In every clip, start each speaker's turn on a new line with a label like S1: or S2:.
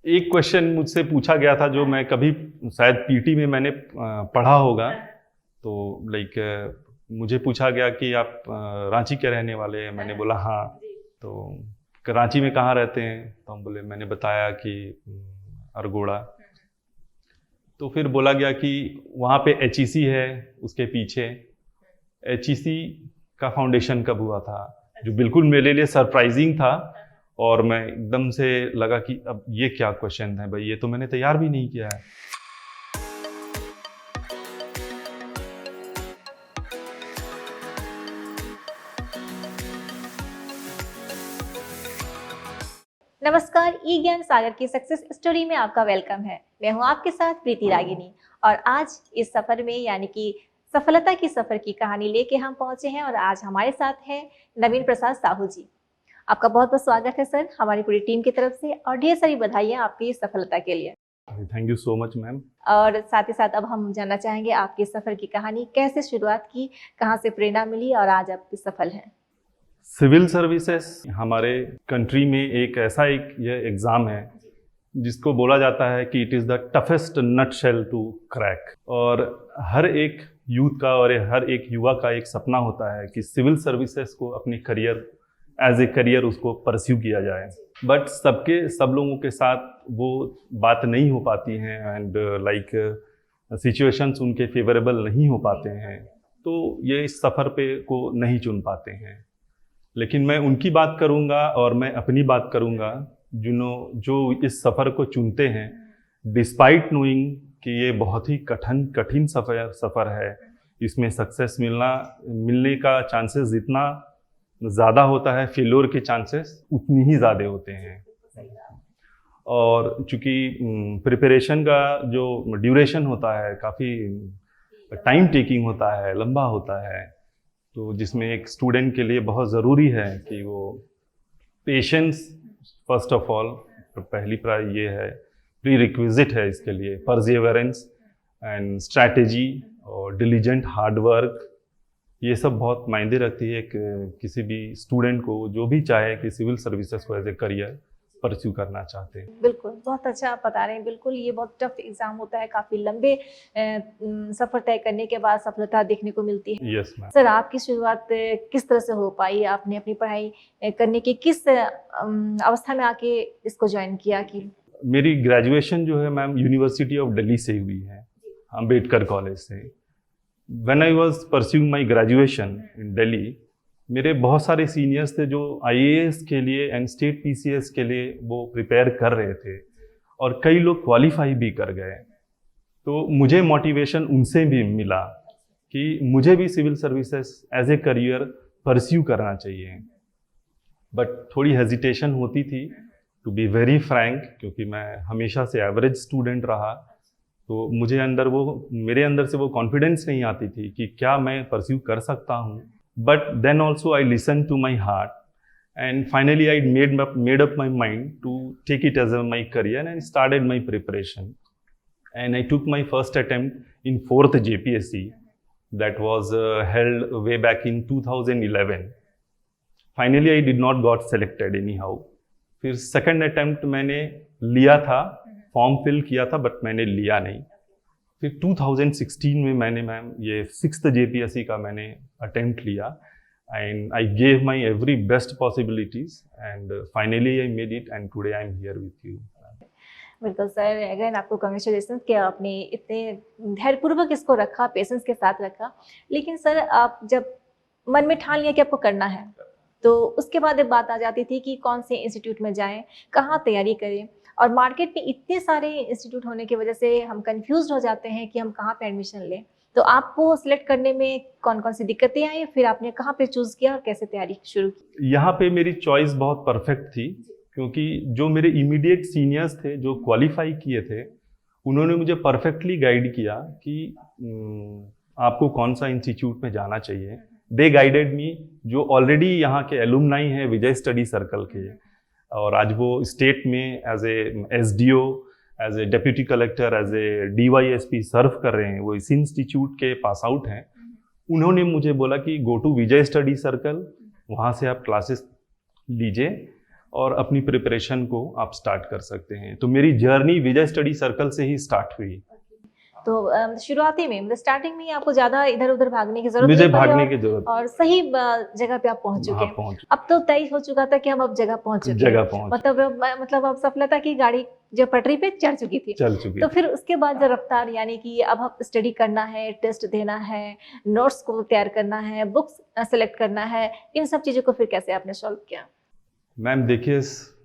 S1: एक क्वेश्चन मुझसे पूछा गया था जो मैं कभी शायद पीटी में मैंने पढ़ा होगा। तो लाइक मुझे पूछा गया कि आप रांची के रहने वाले हैं। मैंने बोला हाँ। तो रांची में कहाँ रहते हैं? तो हम बोले, मैंने बताया कि अरगोड़ा। तो फिर बोला गया कि वहाँ पे एचईसी है, उसके पीछे। एचईसी का फाउंडेशन कब हुआ था, जो बिल्कुल मेरे लिए सरप्राइजिंग था। और मैं एकदम से लगा कि अब ये क्या क्वेश्चन है भाई, ये तो मैंने तैयार भी नहीं किया है।
S2: नमस्कार, ई ज्ञान सागर की सक्सेस स्टोरी में आपका वेलकम है। मैं हूं आपके साथ प्रीति रागिनी और आज इस सफर में यानी कि सफलता की सफर की कहानी लेके हम पहुंचे हैं और आज हमारे साथ है नवीन प्रसाद साहू जी। आपका बहुत बहुत स्वागत है सर हमारी पूरी टीम की तरफ से और ढेर सारी बधाइयां आपकी इस सफलता के लिए।
S1: Thank you so much ma'am.
S2: और साथ ही साथ अब हम जानना चाहेंगे आपकी सफर की कहानी, कैसे शुरुआत की, कहाँ से प्रेरणा मिली और आज आप सफल हैं।
S1: सिविल सर्विसेज हमारे कंट्री में एक ऐसा ये एग्ज़ाम है जिसको बोला जाता है कि it is the toughest nut shell to crack. और हर एक यूथ का और हर एक युवा का एक सपना होता है कि सिविल सर्विसेज को अपनी करियर एज ए करियर उसको परस्यू किया जाए। बट सब लोगों के साथ वो बात नहीं हो पाती हैं एंड लाइक सिचुएशंस उनके फेवरेबल नहीं हो पाते हैं, तो ये इस सफ़र पे को नहीं चुन पाते हैं। लेकिन मैं उनकी बात करूंगा और मैं अपनी बात करूंगा जो इस सफ़र को चुनते हैं डिस्पाइट नोइंग कि ये बहुत ही कठिन सफ़र है। इसमें सक्सेस मिलने का चांसेस जितना ज़्यादा होता है, फेल्योर के चांसेस उतनी ही ज़्यादा होते हैं। और चूँकि प्रिपरेशन का जो ड्यूरेशन होता है काफ़ी टाइम टेकिंग होता है, लंबा होता है, तो जिसमें एक स्टूडेंट के लिए बहुत ज़रूरी है कि वो पेशेंस फर्स्ट ऑफ ऑल पहली ये है, प्री रिक्विजिट है इसके लिए, परसिवरेंस एंड स्ट्रैटेजी और डिलीजेंट हार्ड वर्क, ये सब बहुत मायने रखती है किसी भी स्टूडेंट को जो भी चाहे कि सिविल सर्विसेज को एज ए करियर परस्यू करना चाहते हैं।
S2: बिल्कुल, बहुत अच्छा आप बता रहे हैं। बिल्कुल ये बहुत टफ एग्जाम होता है, काफी लंबे सफर तय करने के बाद सफलता देखने को मिलती है।
S1: Yes ma'am.
S2: सर आपकी शुरुआत किस तरह से हो पाई? आपने अपनी पढ़ाई करने की किस अवस्था में आके इसको ज्वाइन किया? कि
S1: मेरी ग्रेजुएशन जो है मैम यूनिवर्सिटी ऑफ दिल्ली से हुई है, अम्बेडकर कॉलेज से। When I was pursuing my graduation in Delhi, मेरे बहुत सारे सीनियर्स थे जो आईएएस के लिए एंड स्टेट पीसीएस के लिए वो प्रिपेयर कर रहे थे और कई लोग क्वालिफाई भी कर गए। तो मुझे मोटिवेशन उनसे भी मिला कि मुझे भी civil services as a career pursue करना चाहिए। बट थोड़ी हेजिटेशन होती थी, टू बी वेरी फ्रैंक, क्योंकि मैं हमेशा से एवरेज स्टूडेंट रहा। तो मेरे अंदर से वो कॉन्फिडेंस नहीं आती थी कि क्या मैं परस्यू कर सकता हूँ। But then also I listen to my heart and finally I made up my mind to take it as my career and started my preparation and I took my first attempt in 4th JPSC that was held way back in 2011. Finally I did not got selected anyhow. फिर second attempt मैंने लिया था, form fill किया था, but मैंने लिया नहीं। फिर 2016 में मैंने मैम ये 6th JPSC का मैंने अटेम्प्ट लिया and I gave my every best possibilities and finally I made it and today I am here with you.
S2: बिल्कुल सर, अगेन आपको कांग्रेचुलेशन कि आपने इतने धैर्यपूर्वक इसको रखा, पेशेंस के साथ रखा। लेकिन सर आप जब मन में ठान लिया कि आपको करना है, तो उसके बाद एक बात आ जाती थी कि कौन से इंस्टीट्यूट में जाएं, कहाँ तैयारी करें, और मार्केट में इतने सारे इंस्टीट्यूट होने की वजह से हम कंफ्यूज हो जाते हैं कि हम कहाँ पे एडमिशन लें। तो आपको सिलेक्ट करने में कौन कौन सी दिक्कतें आई, फिर आपने कहाँ पे चूज किया और कैसे तैयारी शुरू की?
S1: यहाँ पे मेरी चॉइस बहुत परफेक्ट थी, क्योंकि जो मेरे इमीडिएट सीनियर्स थे जो क्वालिफाई किए थे, उन्होंने मुझे परफेक्टली गाइड किया कि आपको कौन सा इंस्टीट्यूट में जाना चाहिए। दे गाइडेड मी, जो ऑलरेडी यहाँ के एलुमनाई हैं विजय स्टडी सर्कल के, और आज वो स्टेट में as a SDO, as a deputy collector, as a DYSP serve कर रहे हैं, वो इसी इंस्टीट्यूट के पास आउट हैं। उन्होंने मुझे बोला कि go to Vijay study circle, वहाँ से आप क्लासेस लीजिए और अपनी प्रिपरेशन को आप स्टार्ट कर सकते हैं। तो मेरी जर्नी विजय स्टडी सर्कल से ही स्टार्ट हुई।
S2: तो शुरुआती में मतलब स्टार्टिंग में ही आपको ज़्यादा इधर-उधर भागने की ज़रूरत
S1: मुझे
S2: नहीं पड़ी
S1: भागने की जरूरत
S2: और सही जगह पे आप पहुँच चुके
S1: हाँ
S2: हैं।
S1: पहुंच
S2: अब तो तय हो चुका था कि हम अब जगह पहुँच चुके
S1: जगह
S2: हैं।
S1: पहुंच
S2: मतलब अब सफलता की गाड़ी जो पटरी पे चढ़ चुकी थी।
S1: चल चुकी
S2: तो फिर उसके बाद जो रफ्तार यानी कि अब हम स्टडी करना है, टेस्ट देना है, नोट्स को तैयार करना है, बुक्स सेलेक्ट करना है, इन सब चीज़ों को फिर कैसे आपने सॉल्व किया?
S1: मैम देखिए,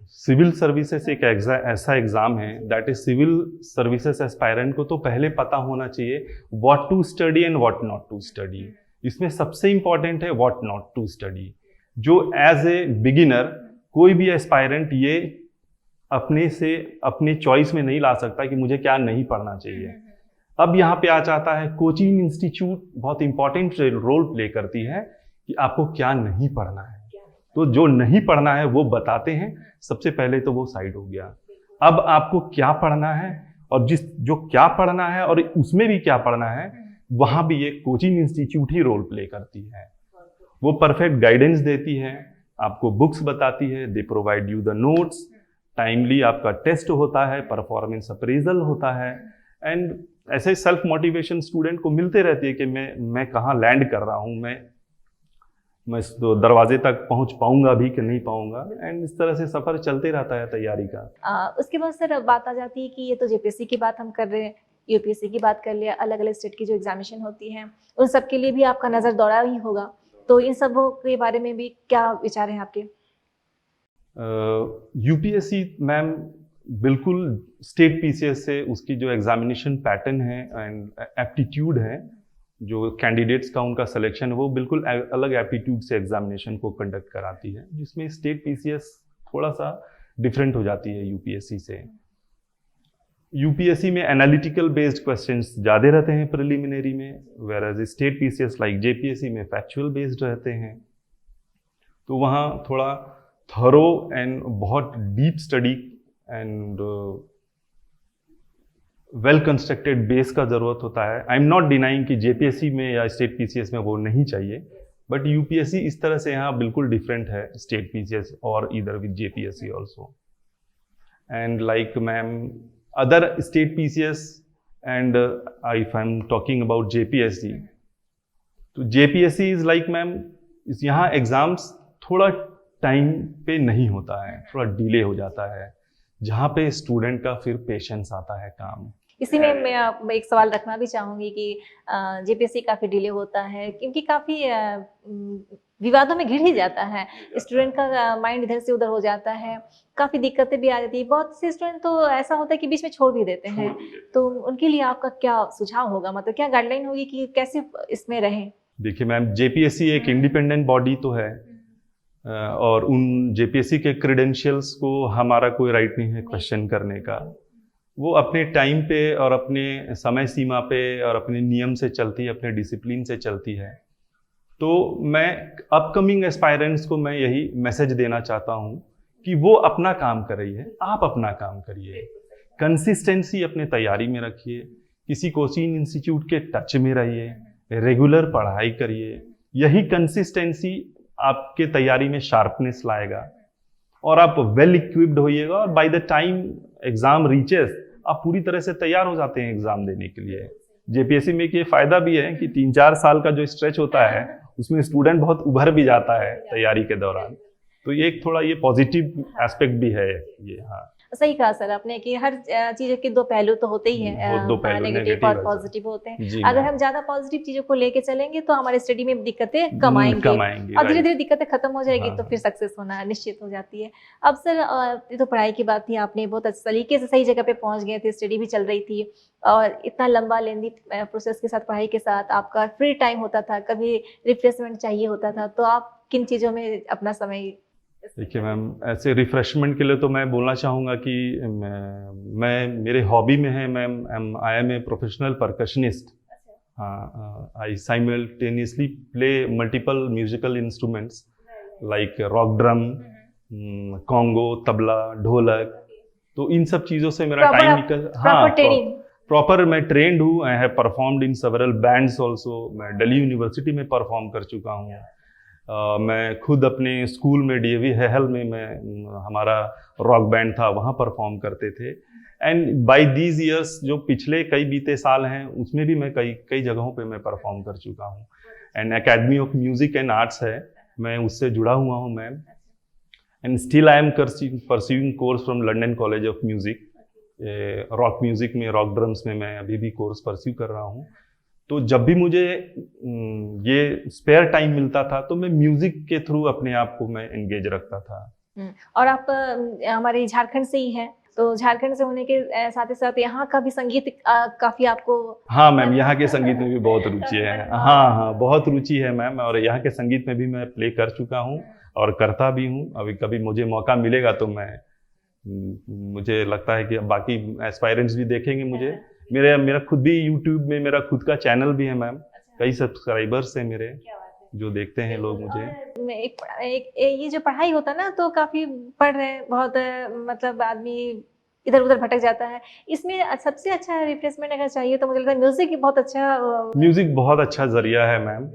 S1: सिविल सर्विसेज एक ऐसा एग्जाम है that is civil services aspirant को तो पहले पता होना चाहिए what to study and what not to study. इसमें सबसे इंपॉर्टेंट है व्हाट नॉट टू स्टडी। जो एज ए बिगिनर कोई भी एस्पायरेंट ये अपने चॉइस में नहीं ला सकता कि मुझे क्या नहीं पढ़ना चाहिए। अब यहाँ पे आ जाता है कोचिंग इंस्टीट्यूट बहुत इंपॉर्टेंट रोल प्ले करती है कि आपको क्या नहीं पढ़ना है। तो जो नहीं पढ़ना है वो बताते हैं, सबसे पहले तो वो साइड हो गया। अब आपको क्या पढ़ना है और जो क्या पढ़ना है और उसमें भी क्या पढ़ना है, वहां भी ये कोचिंग इंस्टीट्यूट ही रोल प्ले करती है। वो परफेक्ट गाइडेंस देती है, आपको बुक्स बताती है, they provide you the notes, timely आपका टेस्ट होता है, परफॉर्मेंस अप्रेजल होता है एंड ऐसे सेल्फ मोटिवेशन स्टूडेंट को मिलते रहती है कि मैं कहाँ लैंड कर रहा हूँ, मैं तो दरवाजे तक पहुंच पाऊंगा भी कि नहीं पाऊंगा। एंड इस तरह से सफर चलते रहता है तैयारी का।
S2: उसके बाद सर अब बात आ जाती है कि ये तो जेपीएससी की बात हम कर रहे हैं, यूपीएससी की बात कर लिया, अलग अलग स्टेट की जो एग्जामिनेशन होती हैं उन सब के लिए भी आपका नज़र दौड़ा ही होगा, तो इन सब के बारे में भी क्या विचार हैं आपके?
S1: यूपीएससी मैम बिल्कुल स्टेट पीसीएस से उसकी जो एग्जामिनेशन पैटर्न है एंड एप्टीट्यूड है, जो कैंडिडेट्स का उनका सिलेक्शन है, वो बिल्कुल अलग एप्टीट्यूड से एग्जामिनेशन को कंडक्ट कराती है, जिसमें स्टेट पीसीएस थोड़ा सा डिफरेंट हो जाती है यूपीएससी से। यूपीएससी में एनालिटिकल बेस्ड क्वेश्चंस ज़्यादा रहते हैं प्रिलिमिनरी में, whereas state PCS like JPSC में फैक्चुअल बेस्ड रहते हैं। तो वहाँ थोड़ा थरो एंड बहुत deep study and well constructed base का जरूरत होता है। आई एम नॉट डिनाइंग कि जेपीएससी में या स्टेट पीसीएस में वो नहीं चाहिए, बट यूपीएससी इस तरह से यहाँ बिल्कुल डिफरेंट है स्टेट पीसीएस और इधर with JPSC also. And like ma'am other state PCS and if I am talking about JPSC, तो जेपीएससी इज लाइक मैम यहाँ एग्जाम्स थोड़ा टाइम पे नहीं होता है, थोड़ा डिले हो जाता है, जहाँ पे स्टूडेंट का फिर पेशेंस आता है काम।
S2: इसी में मैं एक सवाल रखना भी चाहूँगी कि जेपीएससी काफ़ी डिले होता है क्योंकि काफ़ी विवादों में घिर ही जाता है, स्टूडेंट का माइंड इधर से उधर हो जाता है, काफ़ी दिक्कतें भी आ जाती है। बहुत से स्टूडेंट तो ऐसा होता है कि बीच में छोड़ भी देते हैं, तो उनके लिए आपका क्या सुझाव होगा, मतलब क्या गाइडलाइन होगी कि कैसे इसमें रहें?
S1: देखिए मैम, जेपीएससी एक इंडिपेंडेंट बॉडी तो है और उन जेपीएससी के क्रेडेंशियल्स को हमारा कोई राइट नहीं है क्वेश्चन करने का। वो अपने टाइम पे और अपने समय सीमा पे और अपने नियम से चलती है, अपने डिसिप्लिन से चलती है। तो मैं अपकमिंग एस्पायरेंट्स को मैं यही मैसेज देना चाहता हूँ कि वो अपना काम करिए, आप अपना काम करिए, कंसिस्टेंसी अपने तैयारी में रखिए, किसी कोचिंग इंस्टीट्यूट के टच में रहिए, रेगुलर पढ़ाई करिए। यही कंसिस्टेंसी आपके तैयारी में शार्पनेस लाएगा और आप वेल इक्विप्ड होइएगा और by the time exam reaches आप पूरी तरह से तैयार हो जाते हैं एग्जाम देने के लिए। जेपीएससी में ये फायदा भी है कि 3-4 साल का जो स्ट्रेच होता है उसमें स्टूडेंट बहुत उभर भी जाता है तैयारी के दौरान, तो ये एक थोड़ा ये पॉजिटिव एस्पेक्ट भी है ये। हाँ,
S2: सही कहा सर आपने कि हर चीज़ के दो पहलू तो होते ही हैं, नेगेटिव और पॉजिटिव होते हैं। अगर हम ज़्यादा पॉजिटिव चीज़ों को लेके चलेंगे तो हमारे स्टडी में दिक्कतें कम आएंगी और धीरे धीरे दिक्कतें खत्म हो जाएगी। तो फिर सक्सेस होना निश्चित हो जाती है। अब सर ये तो पढ़ाई की बात थी, आपने बहुत अच्छे तरीके से सही जगह पे पहुँच गए थे, स्टडी भी चल रही थी और इतना लंबा लेंदी प्रोसेस के साथ, पढ़ाई के साथ आपका फ्री टाइम होता था, कभी रिफ्रेशमेंट चाहिए होता था, तो आप किन चीज़ों में अपना समय?
S1: देखिए मैम, ऐसे रिफ्रेशमेंट के लिए तो मैं बोलना चाहूँगा कि मैं मेरे हॉबी में है ma'am, I am a professional percussionist. हाँ, I simultaneously play multiple musical instruments like rock drum, conga, tabla, dholak. तो इन सब चीज़ों से मेरा टाइम निकल। हाँ, प्रॉपर मैं ट्रेंड हूँ। I have performed in several bands also. मैं दिल्ली यूनिवर्सिटी में परफॉर्म कर चुका हूँ। मैं खुद अपने स्कूल में डीएवी हेहल में हमारा रॉक बैंड था, वहाँ परफॉर्म करते थे। एंड बाय दीज ईयर्स, जो पिछले कई बीते साल हैं, उसमें भी मैं कई जगहों पे मैं परफॉर्म कर चुका हूँ। And academy of music and arts है, मैं उससे जुड़ा हुआ हूँ ma'am. And still I am pursuing course from London college of music, rock music में, रॉक ड्रम्स में मैं अभी भी कोर्स परस्यू कर रहा हूँ। तो जब भी मुझे ये स्पेयर टाइम मिलता था तो मैं म्यूजिक के थ्रू अपने आप को मैं एंगेज रखता था।
S2: और आप हमारे झारखंड से ही हैं, तो झारखंड से होने के साथ ही साथ यहाँ का भी संगीत काफी आपको।
S1: हाँ मैम, यहाँ के संगीत में भी बहुत रुचि है। हाँ, बहुत रुचि है मैम, और यहाँ के संगीत में भी मैं प्ले कर चुका हूँ और करता भी हूँ। अभी कभी मुझे मौका मिलेगा तो मुझे लगता है कि बाकी एस्पायरेंट्स भी देखेंगे मुझे। मेरा खुद भी यूट्यूब में मेरा खुद का चैनल भी है मैम, कई सब्सक्राइबर्स हैं मेरे जो देखते हैं लोग मुझे।
S2: ये जो पढ़ाई होता है ना, तो काफी पढ़ रहे हैं बहुत, मतलब आदमी इधर उधर भटक जाता है। इसमें सबसे अच्छा रिप्लेसमेंट अगर चाहिए तो मुझे लगता है म्यूजिक बहुत अच्छा
S1: जरिया है मैम।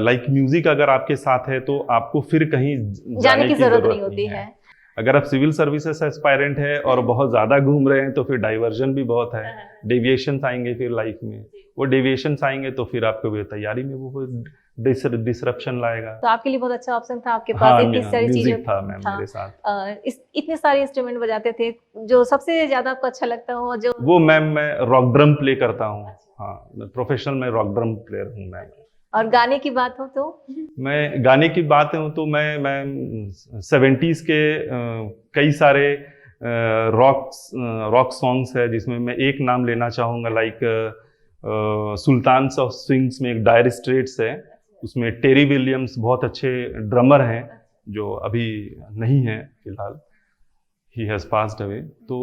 S1: लाइक म्यूजिक अगर आपके साथ है तो आपको फिर कहीं जाने की जरूरत नहीं होती है। अगर आप सिविल सर्विसेज एस्पायरेंट है और बहुत ज़्यादा घूम रहे हैं तो फिर डाइवर्जन भी बहुत है, डेविएशंस आएंगे फिर लाइफ में, वो डेविएशंस आएंगे तो फिर आपको तैयारी में वो डिसरप्शन लाएगा।
S2: तो आपके लिए बहुत अच्छा ऑप्शन था, आपके पास इतनी सारी चीजें
S1: था मैम मेरे साथ।
S2: इतने सारे इंस्ट्रूमेंट बजाते थे, जो सबसे ज्यादा आपको अच्छा लगता हो जो?
S1: वो मैम, मैं रॉक ड्रम प्ले करता हूँ। हाँ, प्रोफेशनल मैं रॉक ड्रम प्लेयर हूँ मैम।
S2: और गाने की बात हो तो?
S1: मैं गाने की बात हो तो मैं 70s के कई सारे रॉक सॉन्ग्स है, जिसमें मैं एक नाम लेना चाहूँगा। लाइक सुल्तान्स ऑफ स्विंग्स में एक डायर स्ट्रेट्स है, उसमें टेरी विलियम्स बहुत अच्छे ड्रमर हैं जो अभी नहीं हैं फिलहाल, ही हैज़ पास्ड अवे। तो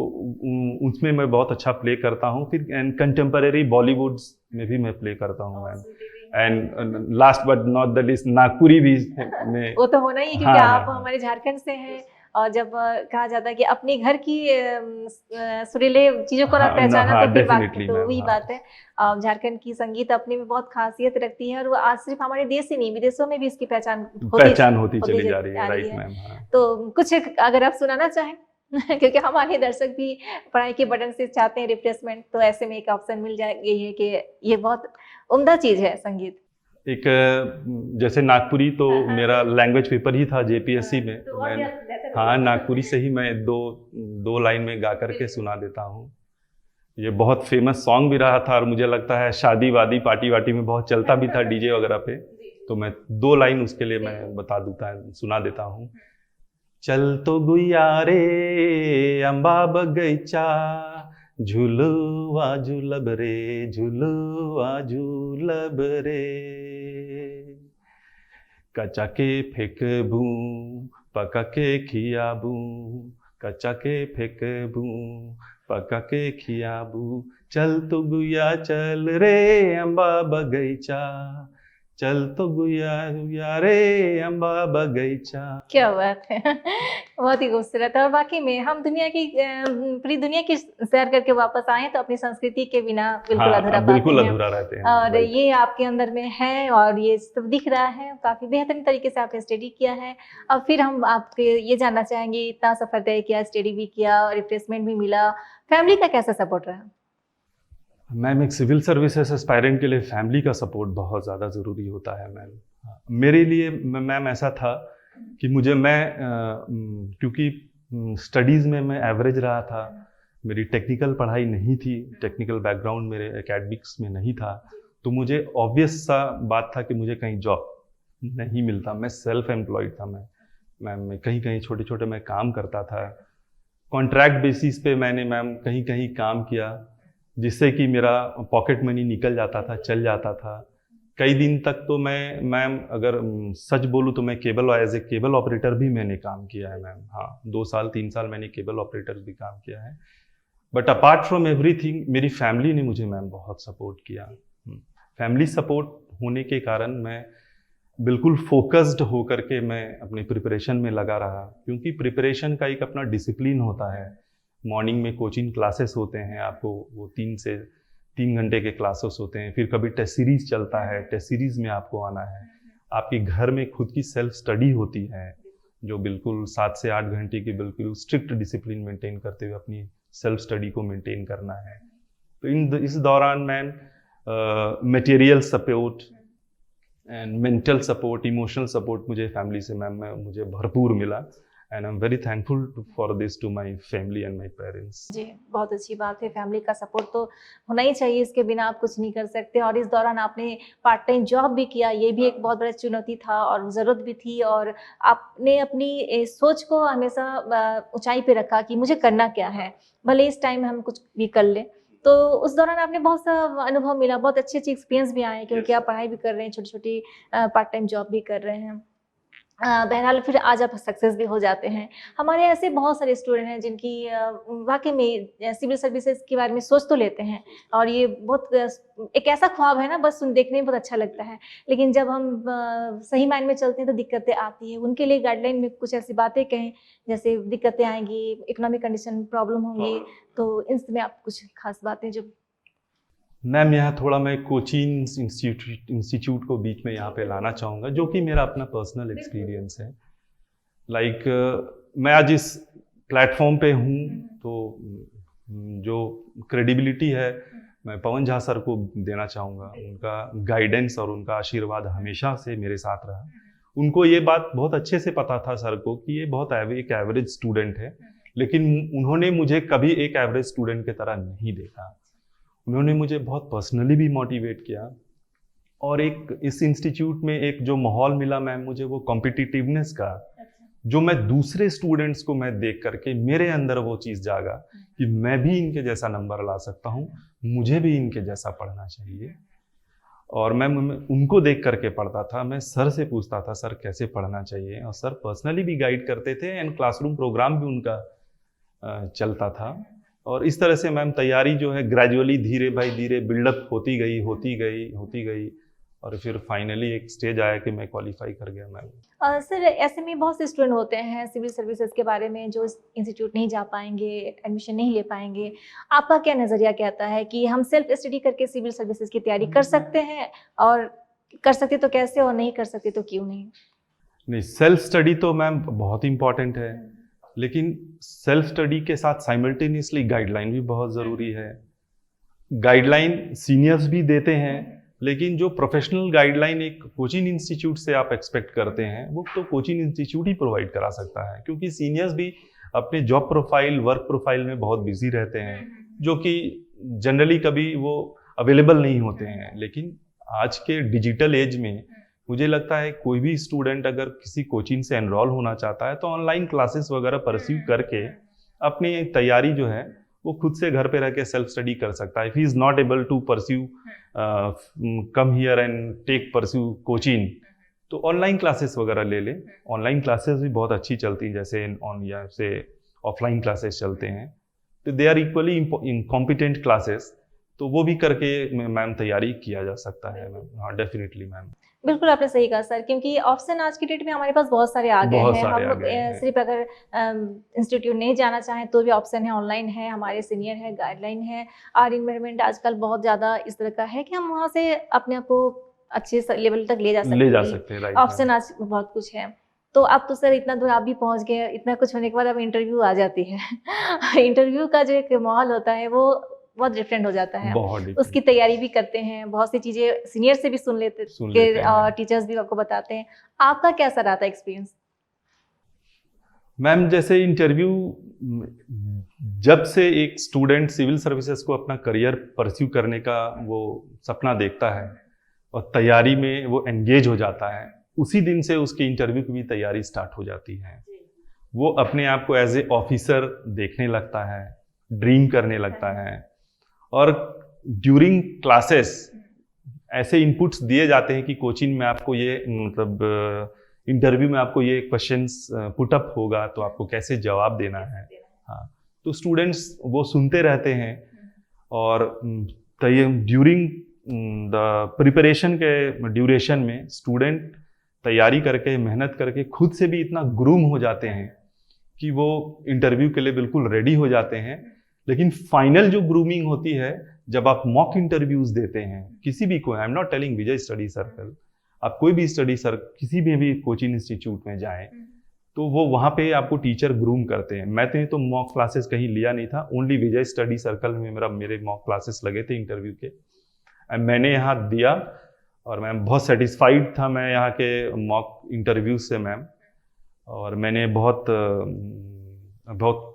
S1: उसमें मैं बहुत अच्छा प्ले करता हूँ। फिर एंड कंटेम्परेरी बॉलीवुड्स में भी मैं प्ले करता हूँ ma'am. And last but not the least, Nagpuri भी में
S2: वो तो होना ही, क्योंकि आप हमारे झारखंड से हैं। और जब कहा जाता है कि अपने घर की सुरीले चीजों को पहचाना, तो फिर बात तो वही बात है। झारखंड की संगीत अपने में बहुत खासियत रखती है, और वो आज सिर्फ हमारे देश ही नहीं, विदेशों में भी इसकी पहचान होती
S1: चली जा रही है। Right ma'am.
S2: तो कुछ अगर आप सुनाना चाहें क्योंकि हमारे दर्शक भी पढ़ाई के बटन से चाहते हैं रिप्लेसमेंट, तो ऐसे में एक ऑप्शन मिल जाएगी है कि ये बहुत उम्दा चीज है संगीत।
S1: एक जैसे नागपुरी तो मेरा लैंग्वेज पेपर ही था जेपीएससी में, तो मैं नागपुरी से ही मैं दो लाइन में गा करके सुना देता हूँ। ये बहुत फेमस सॉन्ग भी रहा था, और मुझे लगता है शादी वादी पार्टी वार्टी में बहुत चलता भी था डीजे वगैरह पे। तो मैं 2 लाइन उसके लिए मैं सुना देता हूँ। चल तो गुया रे अम्बा बगैचा, झुलुआ झुलब रे, झुलुआ झुलब रे, कचा के फेंकबू पका के खियाबू, कचा के फेंकबू पका के खियाबू, चल तो गुया चल रे अम्बा बगैचा, चल तो गुया रे अम्बा बगैचा।
S2: क्या बात है बहुत ही खूबसूरत है। और वाकई में हम दुनिया की पूरी दुनिया की सैर करके वापस आए तो अपनी संस्कृति के बिना बिल्कुल अधूरा रहते हैं। और ये आपके अंदर में है, और ये सब दिख रहा है। काफी बेहतरीन तरीके से आपने स्टडी किया है। अब फिर हम आपके ये जानना चाहेंगे, इतना सफर तय किया, स्टडी भी किया, रिप्लेसमेंट भी मिला, फैमिली का कैसा सपोर्ट रहा?
S1: मैम, एक सिविल सर्विसेज एस्पायरेंट के लिए फैमिली का सपोर्ट बहुत ज़्यादा ज़रूरी होता है मैम। मेरे लिए मैम ऐसा था कि क्योंकि स्टडीज़ में मैं एवरेज रहा था, मेरी टेक्निकल पढ़ाई नहीं थी, टेक्निकल बैकग्राउंड मेरे एकेडमिक्स में नहीं था, तो मुझे ऑब्वियस सा बात था कि मुझे कहीं जॉब नहीं मिलता। मैं सेल्फ एम्प्लॉयड था। मैं कहीं छोटे छोटे मैं काम करता था, कॉन्ट्रैक्ट बेसिस पे मैंने मैम कहीं काम किया, जिससे कि मेरा पॉकेट मनी निकल जाता था, चल जाता था। कई दिन तक तो मैम अगर सच बोलूँ तो मैं एज ए केबल ऑपरेटर भी मैंने काम किया है मैम। हाँ, 2 साल 3 साल मैंने केबल ऑपरेटर भी काम किया है। बट अपार्ट फ्रॉम एवरीथिंग, मेरी फैमिली ने मुझे मैम बहुत सपोर्ट किया। फैमिली सपोर्ट होने के कारण मैं बिल्कुल फोकस्ड होकर के मैं अपनी प्रिपरेशन में लगा रहा, क्योंकि प्रिपरेशन का एक अपना डिसिप्लिन होता है। मॉर्निंग में कोचिंग क्लासेस होते हैं, आपको वो 3 घंटे के क्लासेस होते हैं। फिर कभी टेस्ट सीरीज चलता है, टेस्ट सीरीज में आपको आना है, आपके घर में खुद की सेल्फ स्टडी होती है, जो बिल्कुल 7 से 8 घंटे की बिल्कुल स्ट्रिक्ट डिसिप्लिन मेंटेन करते हुए अपनी सेल्फ स्टडी को मेंटेन करना है। तो इस दौरान ma'am material support and mental support, emotional support मुझे फैमिली से मैम मुझे भरपूर मिला, and I am very thankful for this to my family and my parents.
S2: जी, बहुत अच्छी बात है। फैमिली का सपोर्ट तो होना ही चाहिए, इसके बिना आप कुछ नहीं कर सकते। और इस दौरान आपने पार्ट टाइम जॉब भी किया, ये भी एक बहुत बड़ा चुनौती था और ज़रूरत भी थी, और आपने अपनी सोच को हमेशा ऊंचाई पे रखा कि मुझे करना क्या है, भले इस टाइम हम कुछ भी कर लें। तो उस दौरान आपने बहुत सा अनुभव मिला, बहुत अच्छे अच्छे एक्सपीरियंस भी आए, क्योंकि आप पढ़ाई भी कर रहे हैं, छोटी छोटी पार्ट टाइम जॉब भी कर रहे हैं। बहरहाल फिर आज आप सक्सेस भी हो जाते हैं। हमारे ऐसे बहुत सारे स्टूडेंट हैं जिनकी वाकई में सिविल सर्विसेज के बारे में सोच तो लेते हैं, और ये बहुत एक ऐसा ख्वाब है ना, बस देखने में बहुत अच्छा लगता है, लेकिन जब हम सही मायने में चलते हैं तो दिक्कतें आती हैं। उनके लिए गाइडलाइन में कुछ ऐसी बातें कहें, जैसे दिक्कतें आएंगी, इकोनॉमिक कंडीशन प्रॉब्लम होंगी, तो इसमें आप कुछ खास बातें जो।
S1: मैम यहाँ थोड़ा मैं कोचिंग इंस्टीट्यूट को बीच में यहाँ पे लाना चाहूँगा, जो कि मेरा अपना पर्सनल एक्सपीरियंस है। लाइक मैं आज इस प्लेटफॉर्म पे हूँ, तो जो क्रेडिबिलिटी है मैं पवन झा सर को देना चाहूँगा। उनका गाइडेंस और उनका आशीर्वाद हमेशा से मेरे साथ रहा। उनको ये बात बहुत अच्छे से पता था सर को कि ये बहुत एक एवरेज स्टूडेंट है, लेकिन उन्होंने मुझे कभी एक एवरेज स्टूडेंट की तरह नहीं देखा। उन्होंने मुझे बहुत पर्सनली भी मोटिवेट किया, और एक इस इंस्टीट्यूट में एक जो माहौल मिला मैम मुझे, वो कॉम्पिटिटिवनेस का, जो मैं दूसरे स्टूडेंट्स को मैं देख करके मेरे अंदर वो चीज़ जागा कि मैं भी इनके जैसा नंबर ला सकता हूँ, मुझे भी इनके जैसा पढ़ना चाहिए। और मैं उनको देख करके पढ़ता था। मैं सर से पूछता था सर कैसे पढ़ना चाहिए, और सर पर्सनली भी गाइड करते थे, एंड क्लासरूम प्रोग्राम भी उनका चलता था। और इस तरह से मैम तैयारी जो है ग्रेजुअली धीरे भाई धीरे बिल्डअप होती गई, और फिर फाइनली एक स्टेज आया कि मैं क्वालिफाई कर गया मैम।
S2: सर ऐसे में बहुत से स्टूडेंट होते हैं सिविल सर्विसेज के बारे में जो इंस्टीट्यूट नहीं जा पाएंगे, एडमिशन नहीं ले पाएंगे। आपका क्या नज़रिया कहता है कि हम सेल्फ स्टडी करके सिविल सर्विसेज की तैयारी कर सकते हैं, और कर सकते तो कैसे, और नहीं कर सकते तो क्यों नहीं?
S1: नहीं, सेल्फ स्टडी तो मैम बहुत इंपॉर्टेंट है, लेकिन सेल्फ स्टडी के साथ साइमल्टेनियसली गाइडलाइन भी बहुत ज़रूरी है। गाइडलाइन सीनियर्स भी देते हैं, लेकिन जो प्रोफेशनल गाइडलाइन एक कोचिंग इंस्टीट्यूट से आप एक्सपेक्ट करते हैं, वो तो कोचिंग इंस्टीट्यूट ही प्रोवाइड करा सकता है, क्योंकि सीनियर्स भी अपने जॉब प्रोफाइल, वर्क प्रोफाइल में बहुत बिजी रहते हैं, जो कि जनरली कभी वो अवेलेबल नहीं होते हैं। लेकिन आज के डिजिटल एज में मुझे लगता है कोई भी स्टूडेंट अगर किसी कोचिंग से एनरोल होना चाहता है तो ऑनलाइन क्लासेस वगैरह परस्यू करके अपनी तैयारी जो है वो खुद से घर पे रह के सेल्फ स्टडी कर सकता है। If he is not able to pursue come here and take pursue coaching, तो ऑनलाइन क्लासेस वगैरह ले ले। ऑनलाइन क्लासेस भी बहुत अच्छी चलती हैं, जैसे ऑफलाइन क्लासेस चलते हैं, तो they are equally competent classes, तो वो भी करके मैम तैयारी किया जा सकता है मैम। हाँ, डेफिनेटली मैम।
S2: बिल्कुल आपने सही कहा सर, क्योंकि ऑप्शन आज की डेट में हमारे पास बहुत सारे आ गए हैं। हम लोग सिर्फ अगर इंस्टीट्यूट नहीं जाना चाहें तो भी ऑप्शन है, ऑनलाइन है, हमारे सीनियर है, गाइडलाइन है, और इन्वायरमेंट आजकल बहुत ज़्यादा इस तरह का है कि हम वहाँ से अपने आप को अच्छे लेवल तक ले जा सकते हैं। ऑप्शन आज बहुत कुछ है। तो अब तो सर इतना दूर आप भी पहुँच गए, इतना कुछ होने के बाद अब इंटरव्यू आ जाती है। इंटरव्यू का जो एक माहौल होता है वो बहुत डिफरेंट हो जाता है। उसकी तैयारी भी करते हैं, बहुत सी चीज़ें सीनियर से भी सुन लेते हैं, और टीचर्स भी आपको बताते हैं। आपका कैसा रहा था एक्सपीरियंस?
S1: मैम जैसे इंटरव्यू, जब से एक स्टूडेंट सिविल सर्विसेज को अपना करियर परस्यू करने का वो सपना देखता है और तैयारी में वो एंगेज हो जाता है, उसी दिन से उसकी इंटरव्यू की भी तैयारी स्टार्ट हो जाती है। वो अपने आप को एज ए ऑफिसर देखने लगता है, ड्रीम करने लगता है, और ड्यूरिंग क्लासेस ऐसे इनपुट्स दिए जाते हैं कि कोचिंग में आपको ये मतलब इंटरव्यू में आपको ये क्वेश्चंस पुट अप होगा तो आपको कैसे जवाब देना है। हाँ, तो स्टूडेंट्स वो सुनते रहते हैं, और ड्यूरिंग द प्रिपरेशन के ड्यूरेशन में स्टूडेंट तैयारी करके, मेहनत करके खुद से भी इतना ग्रूम हो जाते हैं कि वो इंटरव्यू के लिए बिल्कुल रेडी हो जाते हैं। लेकिन फाइनल जो ग्रूमिंग होती है जब आप मॉक इंटरव्यूज देते हैं किसी भी को, आई am not telling Vijay study circle, आप कोई भी स्टडी सर किसी भी कोचिंग इंस्टीट्यूट में जाएं तो वो वहाँ पे आपको टीचर ग्रूम करते हैं। मैंने तो मॉक क्लासेस कहीं लिया नहीं था, ओनली विजय स्टडी सर्कल में मेरे मॉक क्लासेस लगे थे इंटरव्यू के, एंड मैंने यहाँ दिया और मैम बहुत सेटिस्फाइड था मैं यहाँ के मॉक इंटरव्यू से मैम। और मैंने बहुत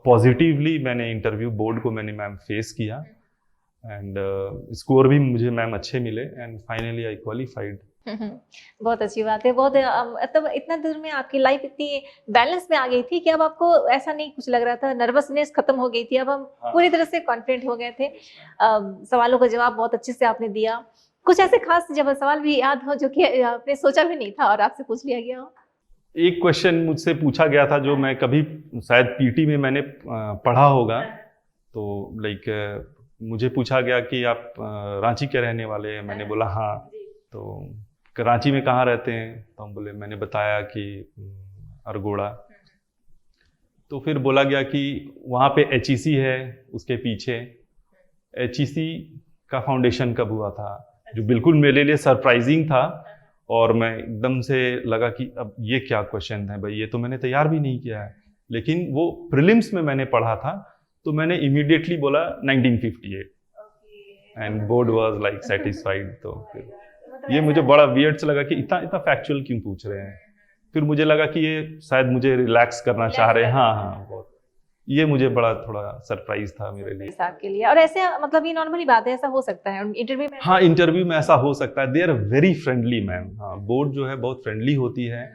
S1: पॉजिटिवली मैंने इंटरव्यू बोर्ड को मैंने मैम फेस किया, एंड स्कोर भी मुझे मैम अच्छे मिले, एंड फाइनली आई क्वालिफाइड।
S2: बहुत अच्छी बात है। बहुत मतलब इतना देर में आपकी लाइफ इतनी बैलेंस में आ गई थी कि अब आपको ऐसा नहीं कुछ लग रहा था, नर्वसनेस खत्म हो गई थी, अब हम पूरी तरह से कॉन्फिडेंट हो गए थे। सवालों का जवाब बहुत अच्छे से आपने दिया। कुछ ऐसे खास जब सवाल भी याद हो जो कि आपने सोचा भी नहीं था और आपसे पूछ लिया गया हो?
S1: एक क्वेश्चन मुझसे पूछा गया था जो मैं कभी शायद पीटी में मैंने पढ़ा होगा, तो लाइक मुझे पूछा गया कि आप रांची के रहने वाले हैं? मैंने बोला हाँ। तो रांची में कहाँ रहते हैं? तो हम बोले, मैंने बताया कि अरगोड़ा। तो फिर बोला गया कि वहाँ पे HEC है, उसके पीछे HEC का फाउंडेशन कब हुआ था, जो बिल्कुल मेरे लिए सरप्राइजिंग था। और मैं एकदम से लगा कि अब ये क्या क्वेश्चन है भाई, ये तो मैंने तैयार भी नहीं किया है, लेकिन वो प्रीलिम्स में मैंने पढ़ा था, तो मैंने इमीडिएटली बोला 1958, and board was like satisfied. तो फिर ये मुझे बड़ा वियर्ड लगा कि इतना फैक्चुअल क्यों पूछ रहे हैं। फिर मुझे लगा कि ये शायद मुझे रिलैक्स करना चाह रहे हैं। हाँ, बहुत ये मुझे बड़ा थोड़ा सरप्राइज था मेरे लिए,
S2: आपके लिए। और ऐसे मतलब ये नॉर्मली बात है, ऐसा हो सकता है इंटरव्यू में?
S1: हाँ, इंटरव्यू में ऐसा हो सकता है। They are very friendly ma'am. हाँ, बोर्ड जो है बहुत फ्रेंडली होती है।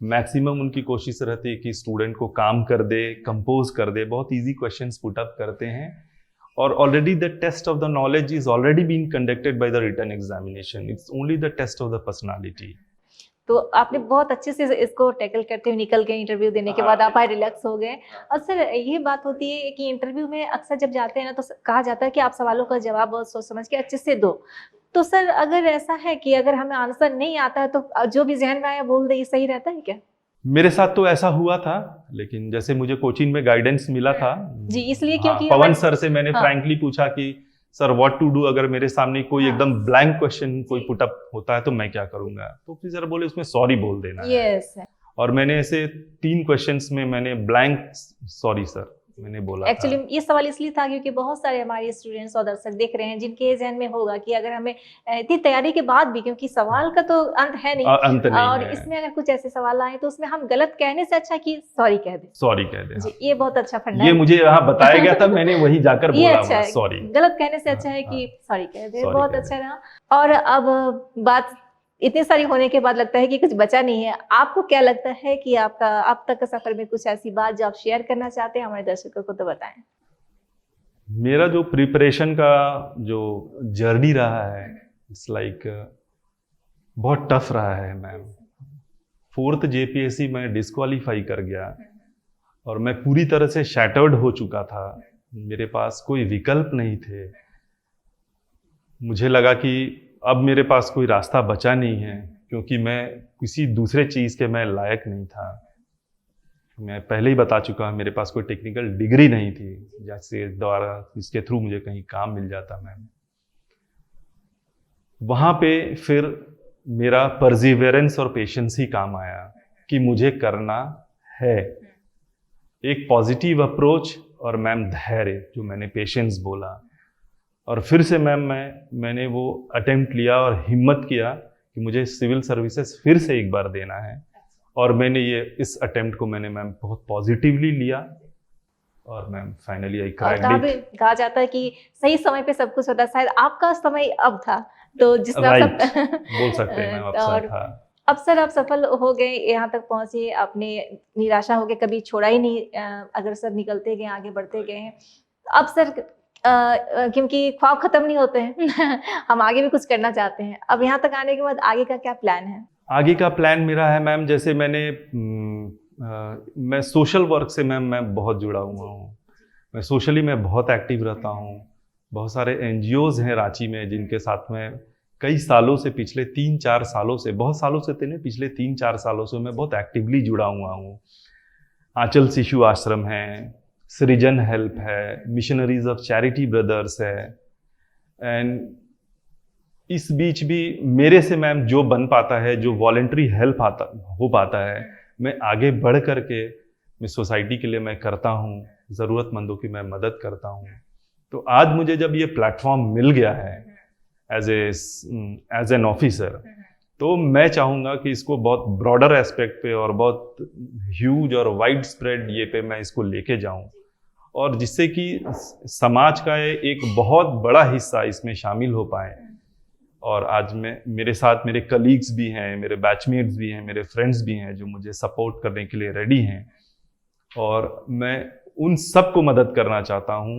S1: मैक्सिमम उनकी कोशिश रहती है कि स्टूडेंट को काम कर दे, कंपोज कर दे, बहुत इजी क्वेश्चंस पुट अप करते हैं। और already the test of the knowledge is already being conducted by the written examination, it's only the test of the personality.
S2: तो आपने बहुत अच्छे से इसको टैकल करते हुए निकल गए, इंटरव्यू देने के बाद आप रिलैक्स हो गए। और सर ये बात होती है कि इंटरव्यू में अक्सर जब जाते हैं ना, तो कहा जाता है कि आप सवालों का जवाब बहुत सोच समझ के अच्छे से दो। तो सर अगर ऐसा है कि अगर हमें आंसर नहीं आता है तो जो भी जहन में आया बोल दे, ये सही रहता है क्या?
S1: मेरे साथ तो ऐसा हुआ था, लेकिन जैसे मुझे कोचिंग में गाइडेंस मिला था
S2: जी, इसलिए क्योंकि
S1: पवन सर से मैंने फ्रैंकली पूछा कि सर व्हाट टू डू, अगर मेरे सामने कोई एकदम ब्लैंक क्वेश्चन कोई पुट अप होता है तो मैं क्या करूंगा? तो फिर सर बोले उसमें सॉरी बोल देना है। और मैंने ऐसे 3 क्वेश्चंस में मैंने ब्लैंक सॉरी सर मैंने बोला।
S2: एक्चुअली ये सवाल इसलिए था क्योंकि बहुत सारे हमारे स्टूडेंट्स और दर्शक देख रहे हैं जिनके जहन में होगा कि अगर हमें इतनी तैयारी के बाद भी, क्योंकि सवाल का तो अंत है नहीं,
S1: अंत नहीं
S2: और
S1: है।
S2: इसमें अगर कुछ ऐसे सवाल आए तो उसमें हम गलत कहने से अच्छा कि सॉरी कह दें।
S1: सॉरी कह दें,
S2: जी, ये बहुत अच्छा फंडा है।
S1: ये मुझे यहाँ बताया गया था, मैंने वही जाकर बोला सॉरी।
S2: गलत कहने से अच्छा है कि सॉरी कह दें। बहुत अच्छा रहा। और अब बात इतनी सारी होने के बाद लगता है कि कुछ बचा नहीं है। आपको क्या लगता है कि आपका अब तक के सफर में कुछ ऐसी बात जो आप शेयर करना चाहते हैं हमारे दर्शकों को, तो बताएं।
S1: मेरा जो प्रिपरेशन का जो जर्नी रहा है, इट्स लाइक बहुत टफ रहा है मैम। 4th JPSC मैं डिस्क्वालीफाई कर गया और मैं पूरी तरह से शैटर्ड हो चुका था। मेरे पास कोई विकल्प नहीं थे। मुझे लगा कि अब मेरे पास कोई रास्ता बचा नहीं है, क्योंकि मैं किसी दूसरे चीज़ के मैं लायक नहीं था। मैं पहले ही बता चुका, मेरे पास कोई टेक्निकल डिग्री नहीं थी जैसे द्वारा इसके थ्रू मुझे कहीं काम मिल जाता। मैम वहाँ पे फिर मेरा परसिवियरेंस और पेशेंस ही काम आया कि मुझे करना है। एक पॉजिटिव अप्रोच और मैम धैर्य, जो मैंने पेशेंस बोला, और फिर से मैम मैंने वो अटेम्प्ट लिया और हिम्मत किया कि मुझे सिविल सर्विसेज फिर से एक बार देना है। और मैंने इस अटेम्प्ट को मैंने मैम बहुत पॉजिटिवली लिया और ma'am finally I cracked it.
S2: कहा जाता है कि सही समय पे सब कुछ होता है, शायद आपका समय अब था, तो जिस तरह
S1: बोल सकते हैं मैम अवसर था।
S2: अब सर आप सफल हो गए, यहाँ तक पहुंचे, आपने निराशा हो गए कभी छोड़ा ही नहीं, अगर सर निकलते गए, आगे बढ़ते गए हैं। अब सर क्योंकि ख्वाब खत्म नहीं होते हैं हम आगे भी कुछ करना चाहते हैं। अब यहाँ तक आने के बाद आगे का क्या प्लान है?
S1: आगे का प्लान मेरा है मैम, जैसे मैं सोशल वर्क से मैम मैं बहुत जुड़ा हुआ हूँ। मैं सोशली मैं बहुत एक्टिव रहता हूँ। बहुत सारे NGOs हैं रांची में जिनके साथ में कई सालों से, पिछले 3-4 सालों से, बहुत सालों से तो नहीं, पिछले 3-4 सालों से मैं बहुत एक्टिवली जुड़ा हुआ हूँ। आंचल शिशु आश्रम है, सृजन हेल्प है, मिशनरीज ऑफ चैरिटी ब्रदर्स है, एंड इस बीच भी मेरे से मैम जो बन पाता है, जो वॉलेंट्री हेल्प हो पाता है, मैं आगे बढ़ करके मैं सोसाइटी के लिए मैं करता हूँ, ज़रूरतमंदों की मैं मदद करता हूँ। तो आज मुझे जब ये प्लेटफॉर्म मिल गया है एज एन ऑफिसर, तो मैं चाहूँगा कि इसको बहुत ब्रॉडर एस्पेक्ट पे और बहुत ह्यूज और वाइड स्प्रेड ये पे मैं इसको लेके जाऊँ, और जिससे कि समाज का एक बहुत बड़ा हिस्सा इसमें शामिल हो पाए। और आज मेरे साथ मेरे कलीग्स भी हैं, मेरे बैचमेट्स भी हैं, मेरे फ्रेंड्स भी हैं जो मुझे सपोर्ट करने के लिए रेडी हैं, और मैं उन सबको मदद करना चाहता हूँ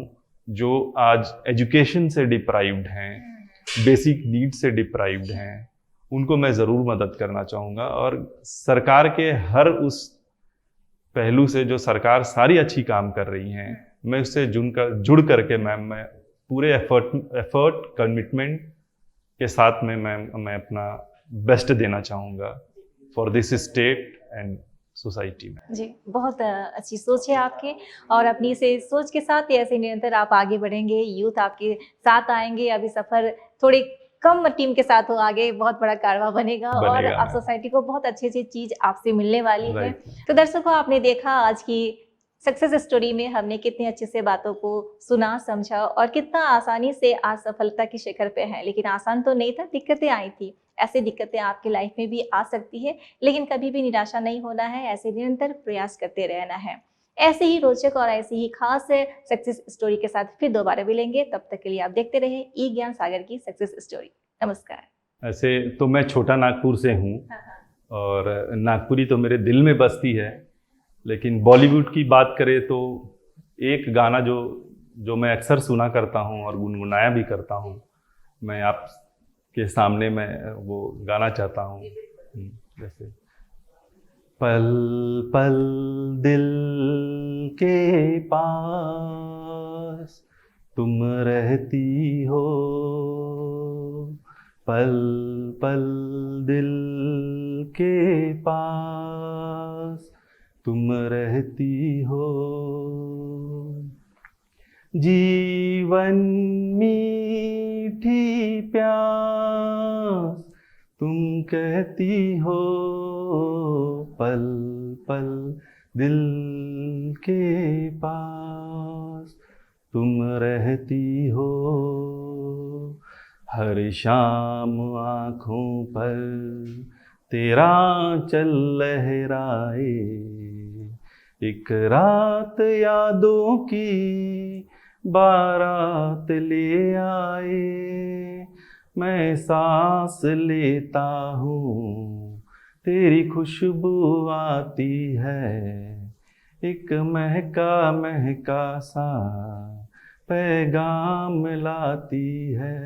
S1: जो आज एजुकेशन से डिप्राइव्ड हैं, बेसिक नीड से डिप्राइव्ड हैं, उनको मैं ज़रूर मदद करना चाहूँगा। और सरकार के हर उस पहलू से जो सरकार सारी अच्छी काम कर रही हैं, मैं उससे जुड़ करके मैम मैं पूरे एफर्ट कमिटमेंट के साथ में मैं अपना बेस्ट देना चाहूँगा for this state and society में।
S2: जी, बहुत अच्छी सोच है आपकी, और अपनी से सोच के साथ ही ऐसे निरंतर आप आगे बढ़ेंगे, यूथ आपके साथ आएंगे। अभी सफ़र थोड़ी कम टीम के साथ हो, आगे बहुत बड़ा कारवां बनेगा और आप सोसाइटी को बहुत अच्छी अच्छी चीज़ आपसे मिलने वाली है। तो दर्शकों, आपने देखा आज की सक्सेस स्टोरी में हमने कितनी अच्छे से बातों को सुना, समझा, और कितना आसानी से आज सफलता की शिखर पे है। लेकिन आसान तो नहीं था, दिक्कतें आई थी। ऐसी दिक्कतें आपकी लाइफ में भी आ सकती है, लेकिन कभी भी निराशा नहीं होना है, ऐसे निरंतर प्रयास करते रहना है। ऐसे ही रोचक और ऐसी ही खास सक्सेस स्टोरी के साथ फिर दोबारा मिलेंगे। तब तक के लिए आप देखते रहे ई ज्ञान सागर की सक्सेस स्टोरी। नमस्कार।
S1: ऐसे तो मैं छोटा नागपुर से हूँ, और नागपुरी तो मेरे दिल में बसती है, लेकिन बॉलीवुड की बात करें तो एक गाना जो मैं अक्सर सुना करता हूँ और गुनगुनाया भी करता हूँ, मैं आपके सामने मैं वो गाना चाहता हूँ। जैसे पल पल दिल के पास तुम रहती हो, पल पल दिल के पास तुम रहती हो, जीवन मीठी प्यास तुम कहती हो, पल पल दिल के पास तुम रहती हो, हर शाम आँखों पर तेरा चल लहराए, एक रात यादों की बारात ले आए, मैं सांस लेता हूँ तेरी खुशबू आती है, एक महका महका सा पैगाम लाती है,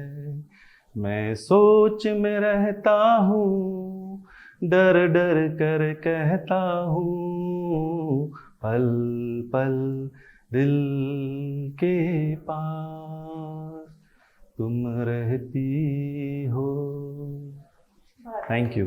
S1: मैं सोच में रहता हूँ, डर डर कर कहता हूँ, पल पल दिल के पास तुम रहती हो। Thank you.